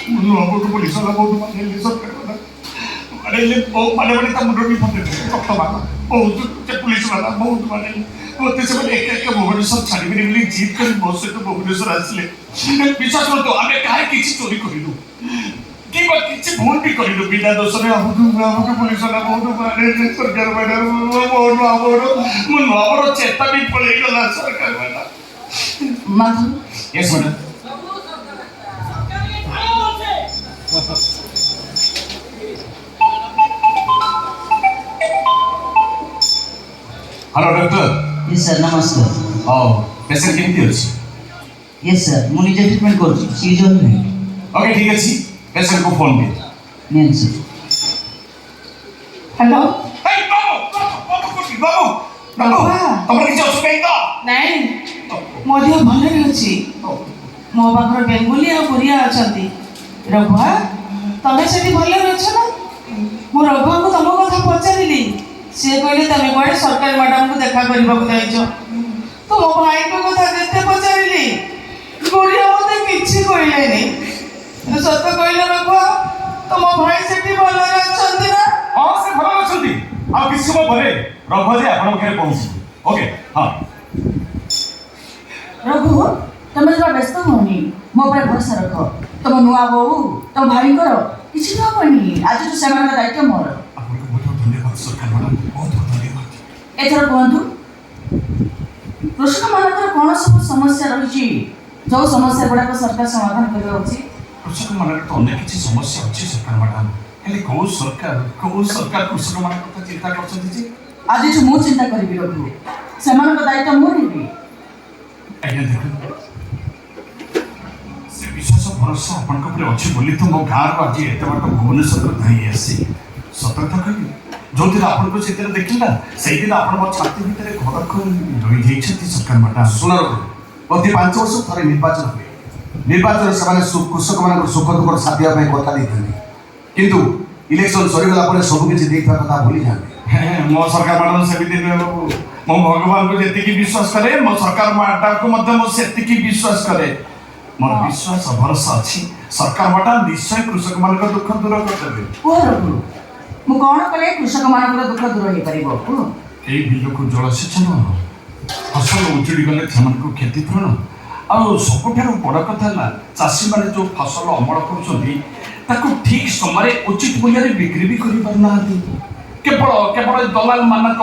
आपको पुलिस वाला बहुत माने सरकार वाला अरे ये बहुत माने माने तब मुझे नहीं पता कब तक माना बहुत पुलिस वाला बहुत माने मत से मैंने एक भुवनेश्वर छाड़ी भी नहीं जीत कर बहुत से तो भुवनेश्वर आसले विश्वास करो तो आगे काहे किसी चोरी करिलु कि बा किसी भूल भी करिलु बिना दोष रे हमको पुलिस वाला बहुत माने सरकार वाला मन आवर चेता भी पड़े गला सरकार वाला Madhu yes madam hello doctor yes sir नमस्कार पेशेंट केमती अछि यस सर मु निजे ट्रीटमेंट कर सीरियस नहीं ओके ठीक अछि पेशेंट को फोन दे नहीं सर हेलो हे बाबू तमर किछ असुविधा नहीं मो देह भल अच्छी मो पाखर बेंगुली आ बुढ़िया अच्छा रघुआ तमें से भल अछ ना मु रघुआ को तुम कथा पचारि सी कहले तुम कड़े सरकार मैडम को देखा करने को तो मो भाई को कथा जिते पचारि बुढ़िया मत कि कहले सत कहले रघुआ तो मो भाई से भल अच्छा ना हां से भल अछंती आ किछ समय भरे रघुआ जे आपन घरे पहुंची ओके हां रघु तुम जरा व्यस्त होनी मो पर भरोसा रख तुम नुआ बहु तुम भाई कर किसी न पनी आज तो सेमान दायित्व मोर आपको बहुत धन्यवाद सरकार मैडम बहुत धन्यवाद एथर कहतु कृषक मानकर कौन सब समस्या रही जो समस्या गुड़ाक सरकार समाधान करवा उचित कृषक मान तो अनेक किसी समस्या अच्छी सरकार मैडम हेले को सरकार कृषक मान कथा चिंता करछथि जे आज जो मु चिंता करी रघु सेमान दायित्व मु नेबी आज्ञा देखो से विश्वास भरोसा अपन को अच्छी बोली तो मो गाँव रो आज एत बार भुवनेश्वर को धाई आसी सतर्कता करी जो दिन आपन को सेतिर देखिला सेही दिन आपन मो छाती भीतर घर को रही जाइछथि सरकार माटा सुनर प्रति 5 वर्ष थरे निर्वाचन हुए निर्वाचन से कृषक मान सुख दुख साथ दिया कथा देते किंतु इलेक्शन सरीगला सब किसी देखा कथा भूली जाते मो सरकार मैडम से भी मो भगवान को जेतिकी विश्वास करे मो सरकार माटा को मध्य मो सेतिकी विश्वास करे मोर विश्वास भरोसा अछि सरकार माटा निश्चय कृषक मान को दुख दूर कर देबे ओ रघु मु कौन कले कृषक मान दुख दूर हो पारिबो ए बिल को जलसेचन फसल उजड़ी गले सेमान को क्षतिपूर्ण आ सबठार बड़ कथा है चाषी मैंने जो फसल अमल कर ठीक समय उचित मूल्य बिक्री भी कर केवल केवल दलाल मानक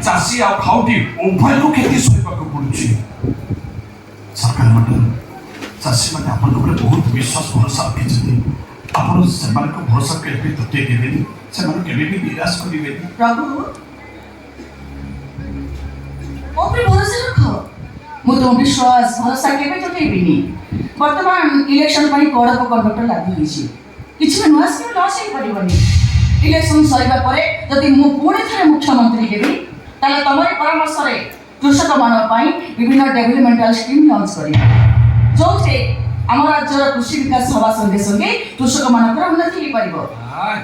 चाषी आ खाउटी उभय को क्षति सहवाक पड़ुछि सरकार मैडम चाषी मैंने आपन बहुत विश्वास भरोसा रखिछथि आपन सेमान को भरोसा केबे तुटे देबेनी सेमान केबे भी निराश करिबेनी रघु ओपरे भरोसा रख मु तुम विश्वास भरोसा केबे तुटेबिनी वर्तमान इलेक्शन पई कोड को कंडक्टर लागू होइछि किछि में नुआस के लॉस ही पड़िबनी इलेक्शन सरीबा परे यदि मु पुणे थे मुख्यमंत्री हेबी ताले तमरी परामर्श रे कृषक मान पई विभिन्न डेवलपमेंटल स्कीम लॉन्च करी जो थे आम राज्यर कृषि विकास हवा संगे संगे कृषक मानकर उन्नति हो पारिबो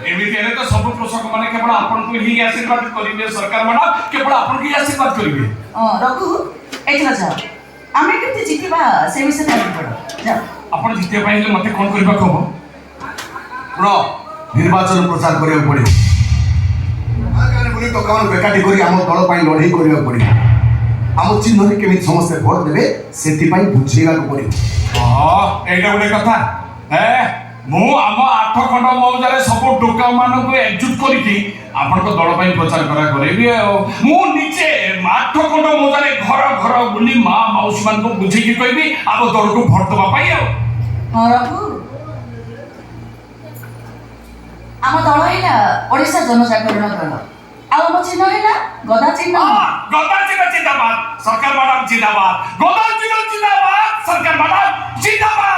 एमिति हेले तो सब कृषक माने केवल आपन को ही आशीर्वाद करिवे सरकार माने केवल आपन को ही आशीर्वाद करिवे रघु एथरा जा आमे केते जितिबा से विषय में पड़ जा आपन जिते पाइले मते कोन करबा कहबो प्र निर्वाचन प्रचार करिया पड़े आगाने बोली तो कान बेकाटी करी हम दल पई लड़ाई करिया पड़े हम चिन्ह रे केमि समस्त भोट देबे सेति पई बुझेगा को पड़े एटा गोटे कथा मु आम 8 खंड मौजारे सब टोका मान को एकजुट करिकी आपण को दल पई प्रचार करा करेबी मु निचे 8 खंड मौजारे घर घर बुली मां मौसी मान को बुझेकी कहबी आब दल को भोट दबा पाई हां रघु आम दल हैला ओडिशा जनजागरण दल आम चिन्ह हैला गदा चिन्ह जिंदाबाद सरकार मैडम जिंदाबाद गदा चिन्ह जिंदाबाद सरकार मैडम जिंदाबाद